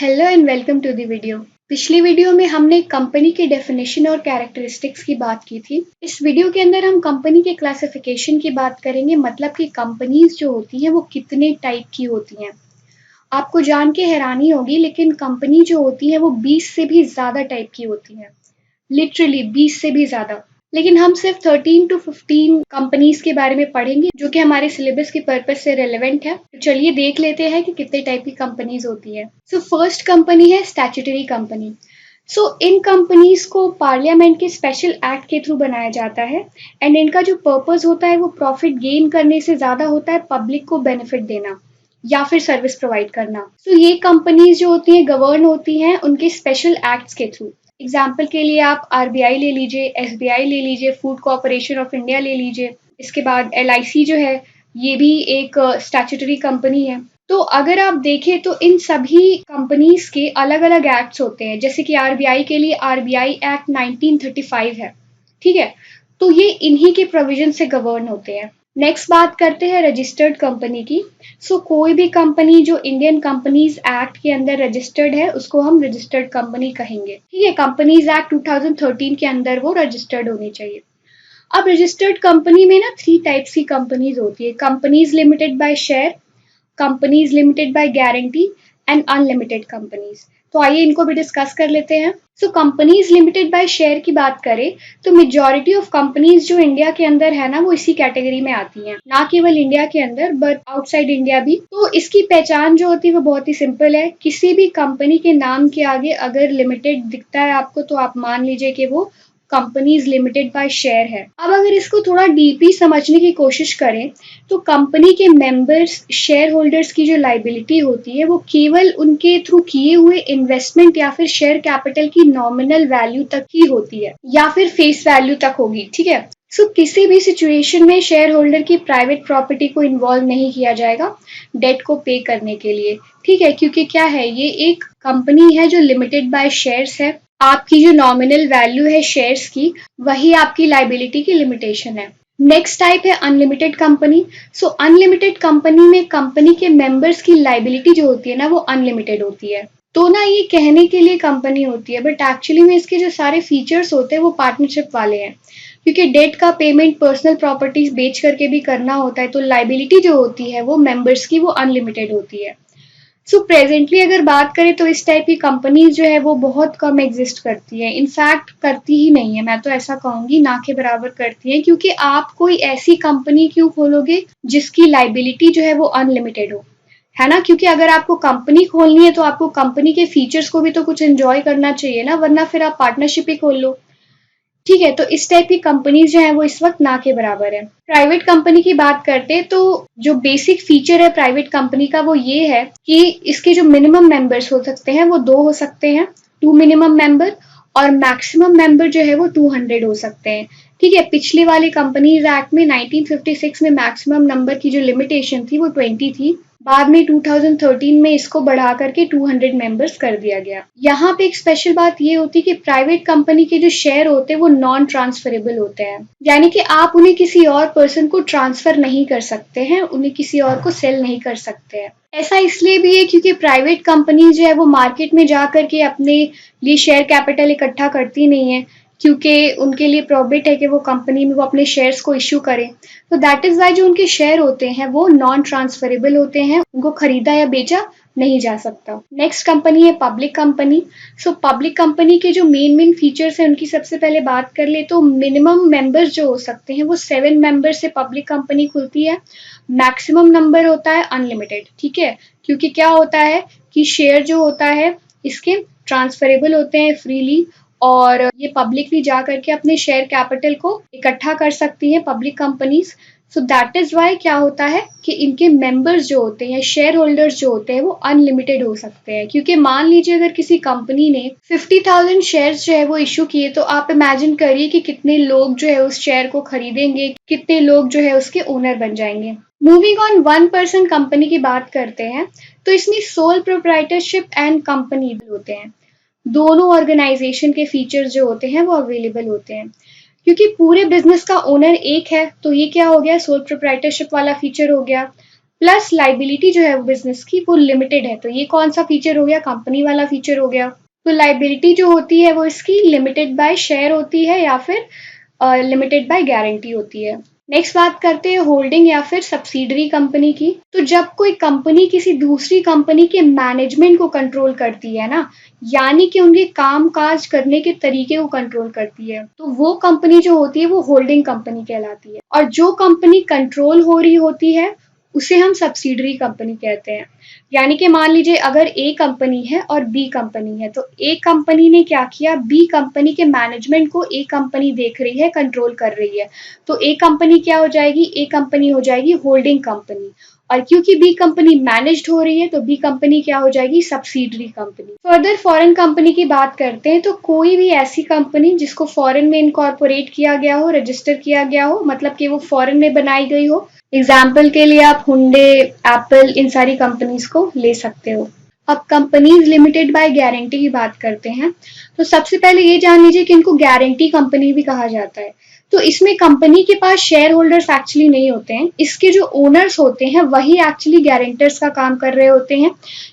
Hello and welcome to the video. पिछली video में हमने कंपनी के डेफिनेशन और कैरेक्टरिस्टिक्स की बात की थी। इस वीडियो के अंदर हम कंपनी के क्लासिफिकेशन की बात करेंगे, मतलब कि कंपनीज जो होती हैं वो कितने टाइप की होती हैं। आपको जान के हैरानी होगी, लेकिन कंपनी जो होती है वो 20 से भी ज़्यादा टाइप की होती हैं। लिटरली 20 से भी ज़्यादा। लेकिन हम सिर्फ 13 टू 15 कंपनीज के बारे में पढ़ेंगे जो कि हमारे सिलेबस के पर्पज से रेलेवेंट है। तो चलिए देख लेते हैं कि कितने टाइप की कंपनीज होती है। सो फर्स्ट कंपनी है स्टैट्यूटरी कंपनी। सो इन कंपनीज को पार्लियामेंट के स्पेशल एक्ट के थ्रू बनाया जाता है एंड इनका जो पर्पज होता है वो प्रॉफिट गेन करने से ज़्यादा होता है पब्लिक को बेनिफिट देना या फिर सर्विस प्रोवाइड करना। सो ये कंपनीज जो होती हैं गवर्न होती हैं उनके स्पेशल एक्ट्स के थ्रू। एग्जाम्पल के लिए आप आरबीआई ले लीजिए, एसबीआई ले लीजिए, फूड कॉर्पोरेशन ऑफ इंडिया ले लीजिए। इसके बाद एलआईसी जो है ये भी एक स्टैट्यूटरी कंपनी है। तो अगर आप देखें तो इन सभी कंपनीज के अलग अलग एक्ट्स होते हैं। जैसे कि आरबीआई के लिए आरबीआई एक्ट 1935 है, ठीक है। तो ये इन्हीं के प्रोविजन से गवर्न होते हैं। नेक्स्ट बात करते हैं रजिस्टर्ड कंपनी की। सो कोई भी कंपनी जो इंडियन कंपनीज एक्ट के अंदर रजिस्टर्ड है उसको हम रजिस्टर्ड कंपनी कहेंगे, ठीक है। कंपनीज एक्ट 2013 के अंदर वो रजिस्टर्ड होनी चाहिए। अब रजिस्टर्ड कंपनी में ना 3 टाइप्स की कंपनीज होती है। Companies limited by share, companies limited by guarantee and unlimited companies. तो आइए इनको भी डिस्कस कर लेते हैं। सो कंपनीज लिमिटेड बाय शेयर की बात करें तो मेजॉरिटी ऑफ कंपनीज जो इंडिया के अंदर है ना वो इसी कैटेगरी में आती हैं। ना केवल इंडिया के अंदर बट आउटसाइड इंडिया भी। तो इसकी पहचान जो होती है वो बहुत ही सिंपल है। किसी भी कंपनी के नाम के आगे अगर लिमिटेड दिखता है आपको तो आप मान लीजिए कि वो कंपनीज लिमिटेड बाय शेयर है। अब अगर इसको थोड़ा डीपली समझने की कोशिश करें तो कंपनी के मेंबर्स शेयर होल्डर्स की जो लाइबिलिटी होती है वो केवल उनके थ्रू किए हुए इन्वेस्टमेंट या फिर शेयर कैपिटल की नॉमिनल वैल्यू तक ही होती है या फिर फेस वैल्यू तक होगी, ठीक है। सो किसी भी सिचुएशन में शेयर होल्डर की प्राइवेट प्रॉपर्टी को इन्वॉल्व नहीं किया जाएगा डेट को पे करने के लिए, ठीक है। क्योंकि क्या है, ये एक कंपनी है जो लिमिटेड बाय शेयर्स है। आपकी जो नॉमिनल वैल्यू है शेयर्स की वही आपकी लाइबिलिटी की लिमिटेशन है। नेक्स्ट टाइप है अनलिमिटेड कंपनी। सो अनलिमिटेड कंपनी में कंपनी के मेंबर्स की लाइबिलिटी जो होती है ना वो अनलिमिटेड होती है। तो ना ये कहने के लिए कंपनी होती है बट एक्चुअली में इसके जो सारे फीचर्स होते हैं वो पार्टनरशिप वाले हैं। क्योंकि डेट का पेमेंट पर्सनल प्रॉपर्टीज बेच करके भी करना होता है तो लाइबिलिटी जो होती है वो मेंबर्स की वो अनलिमिटेड होती है। सो प्रेजेंटली अगर बात करें तो इस टाइप की कंपनीज जो है वो बहुत कम एग्जिस्ट करती है। इनफैक्ट करती ही नहीं है, मैं तो ऐसा कहूंगी ना के बराबर करती है। क्योंकि आप कोई ऐसी कंपनी क्यों खोलोगे जिसकी लाइबिलिटी जो है वो अनलिमिटेड हो, है ना। क्योंकि अगर आपको कंपनी खोलनी है तो आपको कंपनी के फीचर्स को भी तो कुछ एंजॉय करना चाहिए ना, वरना फिर आप पार्टनरशिप ही खोल लो, ठीक है। तो इस टाइप की कंपनीज जो है वो इस वक्त ना के बराबर है। प्राइवेट कंपनी की बात करते तो जो बेसिक फीचर है प्राइवेट कंपनी का वो ये है कि इसके जो मिनिमम मेंबर्स हो सकते हैं वो 2 हो सकते हैं, 2 मिनिमम मेंबर, और मैक्सिमम मेंबर जो है वो 200 हो सकते हैं, ठीक है। पिछले वाले कंपनीज एक्ट में 1956 में मैक्सिमम नंबर की जो लिमिटेशन थी वो 20 थी। बाद में 2013 में इसको बढ़ा करके 200 मेंबर्स कर दिया गया। यहाँ पे एक स्पेशल बात ये होती है कि प्राइवेट कंपनी के जो शेयर होते हैं वो नॉन ट्रांसफरेबल होते हैं, यानी कि आप उन्हें किसी और पर्सन को ट्रांसफर नहीं कर सकते हैं, उन्हें किसी और को सेल नहीं कर सकते हैं। ऐसा इसलिए भी है क्योंकि प्राइवेट कंपनी जो है वो मार्केट में जा करके अपने लिए शेयर कैपिटल इकट्ठा करती नहीं है, क्योंकि उनके लिए प्रॉफिट है कि वो कंपनी में वो अपने शेयर्स को इश्यू करें। तो दैट इज वाई जो उनके शेयर होते हैं वो नॉन ट्रांसफरेबल होते हैं, उनको खरीदा या बेचा नहीं जा सकता। नेक्स्ट कंपनी है public company. So public company के जो मेन फीचर्स हैं उनकी सबसे पहले बात कर ले तो मिनिमम मेंबर्स जो हो सकते हैं वो 7 मेंबर से पब्लिक कंपनी खुलती है। मैक्सिमम नंबर होता है अनलिमिटेड, ठीक है। क्योंकि क्या होता है कि शेयर जो होता है इसके ट्रांसफरेबल होते हैं फ्रीली, और ये पब्लिकली जा करके अपने शेयर कैपिटल को इकट्ठा कर सकती हैं public companies. So that is why क्या होता है कि इनके मेंबर्स जो होते हैं, शेयर होल्डर्स जो होते हैं वो अनलिमिटेड हो सकते हैं। क्योंकि मान लीजिए अगर किसी कंपनी ने 50,000 शेयर्स जो है वो इशू किए तो आप इमेजिन करिए कि कितने लोग जो है उस शेयर को खरीदेंगे, कितने लोग जो है उसके ओनर बन जाएंगे। मूविंग ऑन 1% कंपनी की बात करते हैं तो इसमें सोल प्रोप्राइटरशिप एंड कंपनी होते हैं। दोनों ऑर्गेनाइजेशन के फीचर्स जो होते हैं वो अवेलेबल होते हैं। क्योंकि पूरे बिजनेस का ओनर एक है तो ये क्या हो गया, सोल प्रोप्राइटरशिप वाला फीचर हो गया। प्लस लाइबिलिटी जो है बिजनेस की वो लिमिटेड है। तो ये कौन सा फीचर हो गया, कंपनी वाला फीचर हो गया। तो लाइबिलिटी जो होती है वो इसकी लिमिटेड बाय शेयर होती है या फिर लिमिटेड बाय गारंटी होती है। नेक्स्ट बात करते हैं होल्डिंग या फिर सब्सिडरी कंपनी की। तो जब कोई कंपनी किसी दूसरी कंपनी के मैनेजमेंट को कंट्रोल करती है ना, यानी कि उनके काम काज करने के तरीके को कंट्रोल करती है, तो वो कंपनी जो होती है वो होल्डिंग कंपनी कहलाती है। और जो कंपनी कंट्रोल हो रही होती है उसे हम सब्सिडरी कंपनी कहते हैं। यानी कि मान लीजिए अगर ए कंपनी है और बी कंपनी है, तो ए कंपनी ने क्या किया, बी कंपनी के मैनेजमेंट को ए कंपनी देख रही है, कंट्रोल कर रही है। तो ए कंपनी क्या हो जाएगी, ए कंपनी हो जाएगी होल्डिंग कंपनी। और क्योंकि बी कंपनी मैनेज्ड हो रही है तो बी कंपनी क्या हो जाएगी, subsidiary company. Further foreign company की बात करते हैं, तो कोई भी ऐसी कंपनी जिसको फॉरेन में इनकॉर्पोरेट किया गया हो, रजिस्टर किया गया हो, मतलब कि वो फॉरेन में बनाई गई हो। एग्जाम्पल के लिए आप हुंडे, एप्पल, इन सारी कंपनीज को ले सकते हो। अब कंपनीज लिमिटेड बाय गारंटी की बात करते हैं, तो सबसे पहले ये जान लीजिए कि इनको गारंटी कंपनी भी कहा जाता है। तो इसमें कंपनी के पास शेयर होल्डर्स एक्चुअली नहीं होते हैं, इसके जो ओनर्स होते हैं वही एक्चुअली गारंटर्स का काम कर रहे होते हैं,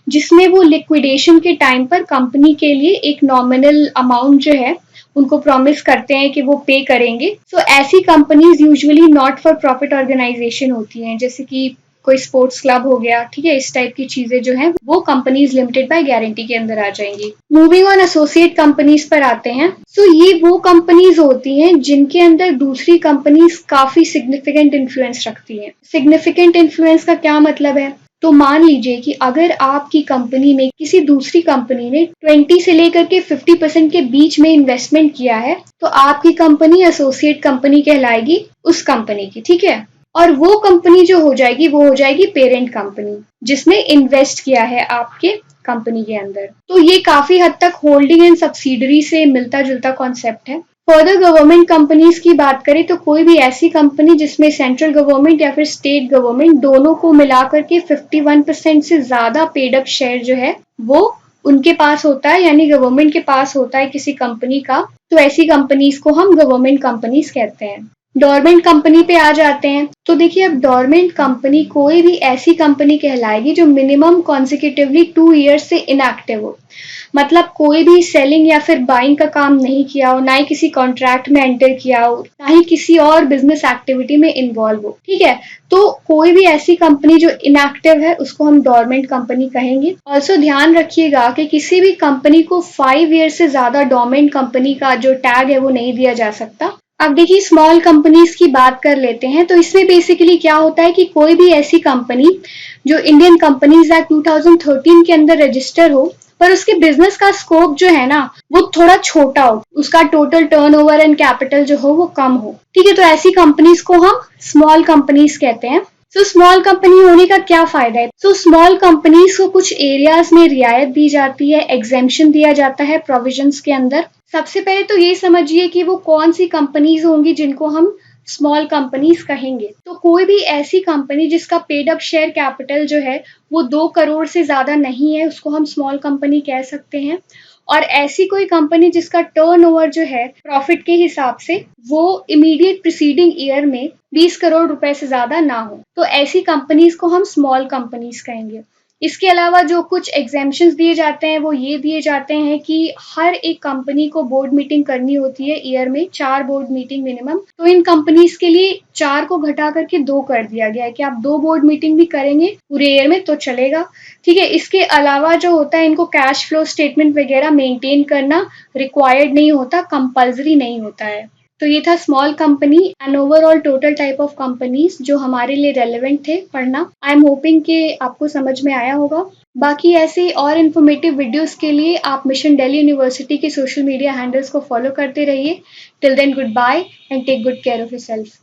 जिसमें वो लिक्विडेशन के टाइम पर कंपनी के लिए एक नॉमिनल अमाउंट जो है उनको प्रॉमिस करते हैं कि वो पे करेंगे। सो ऐसी companies usually not for profit organisation होती हैं, जैसे कि कोई स्पोर्ट्स क्लब हो गया, ठीक है, इस टाइप की चीजें जो हैं वो कंपनीज लिमिटेड बाय गारंटी के अंदर आ जाएंगी। मूविंग ऑन एसोसिएट कंपनीज पर आते हैं। सो ये वो कंपनीज होती हैं जिनके अंदर दूसरी कंपनीज काफी सिग्निफिकेंट इन्फ्लुएंस रखती हैं। सिग्निफिकेंट इन्फ्लुएंस का क्या मतलब है, तो मान लीजिए कि अगर आपकी कंपनी में किसी दूसरी कंपनी ने 20 से लेकर के 50% के बीच में इन्वेस्टमेंट किया है, तो आपकी कंपनी एसोसिएट कंपनी कहलाएगी उस कंपनी की, ठीक है। और वो कंपनी जो हो जाएगी वो हो जाएगी पेरेंट कंपनी, जिसने इन्वेस्ट किया है आपके कंपनी के अंदर। तो ये काफी हद तक होल्डिंग एंड सब्सिडरी से मिलता जुलता कॉन्सेप्ट है। फर्दर गवर्नमेंट कंपनीज की बात करें तो कोई भी ऐसी कंपनी जिसमें सेंट्रल गवर्नमेंट या फिर स्टेट गवर्नमेंट दोनों को मिलाकर के 51% से ज्यादा पेड अप शेयर जो है वो उनके पास होता है, यानी गवर्नमेंट के पास होता है किसी कंपनी का, तो ऐसी कंपनीज को हम गवर्नमेंट कंपनीज कहते हैं। डोरमेंट कंपनी पे आ जाते हैं। तो देखिए अब डोरमेंट कंपनी कोई भी ऐसी कंपनी कहलाएगी जो मिनिमम कॉन्सिक्यूटिवली 2 ईयर्स से इनएक्टिव हो। मतलब कोई भी सेलिंग या फिर बाइंग का काम नहीं किया हो, ना ही किसी कॉन्ट्रैक्ट में एंटर किया हो, ना ही किसी और बिजनेस एक्टिविटी में इन्वॉल्व हो, ठीक है। तो कोई भी ऐसी कंपनी जो इनएक्टिव है उसको हम डोरमेंट कंपनी कहेंगे। ऑल्सो ध्यान रखिएगा कि किसी भी कंपनी को 5 ईयर से ज्यादा डोरमेंट कंपनी का जो टैग है वो नहीं दिया जा सकता। अब देखिए स्मॉल कंपनीज की बात कर लेते हैं। तो इसमें बेसिकली क्या होता है कि कोई भी ऐसी कंपनी जो इंडियन कंपनीज एक्ट 2013 के अंदर रजिस्टर हो, पर उसके बिजनेस का स्कोप जो है ना वो थोड़ा छोटा हो, उसका टोटल टर्नओवर एंड कैपिटल जो हो वो कम हो, ठीक है। तो ऐसी कंपनीज को हम स्मॉल कंपनीज कहते हैं। सो स्मॉल कंपनी होने का क्या फायदा है, सो स्मॉल कंपनीज को कुछ एरियाज में रियायत दी जाती है, एग्जेम्पशन दिया जाता है प्रोविजंस के अंदर। सबसे पहले तो ये समझिए कि वो कौन सी कंपनीज होंगी जिनको हम स्मॉल कंपनीज कहेंगे। तो कोई भी ऐसी कंपनी जिसका पेड अप शेयर कैपिटल जो है वो 2 करोड़ से ज्यादा नहीं है, उसको हम स्मॉल कंपनी कह सकते हैं। और ऐसी कोई कंपनी जिसका टर्नओवर जो है प्रॉफिट के हिसाब से वो इमीडिएट प्रीसीडिंग ईयर में 20 करोड़ रुपए से ज्यादा ना हो, तो ऐसी कंपनीज को हम स्मॉल कंपनीज कहेंगे। इसके अलावा जो कुछ एग्जेम्पशंस दिए जाते हैं वो ये दिए जाते हैं कि हर एक कंपनी को बोर्ड मीटिंग करनी होती है ईयर में, 4 बोर्ड मीटिंग मिनिमम। तो इन कंपनीज के लिए 4 को घटा करके 2 कर दिया गया है कि आप 2 बोर्ड मीटिंग भी करेंगे पूरे ईयर में तो चलेगा, ठीक है। इसके अलावा जो होता है इनको कैश फ्लो स्टेटमेंट वगैरह मेंटेन करना रिक्वायर्ड नहीं होता, कंपल्सरी नहीं होता है। तो ये था small company and overall total type of companies जो हमारे लिए रेलेवेंट थे पढ़ना। आई एम होपिंग कि आपको समझ में आया होगा। बाकी ऐसे और इन्फॉर्मेटिव वीडियोस के लिए आप मिशन दिल्ली यूनिवर्सिटी के सोशल मीडिया हैंडल्स को फॉलो करते रहिए। Till then good bye and take good care of yourself.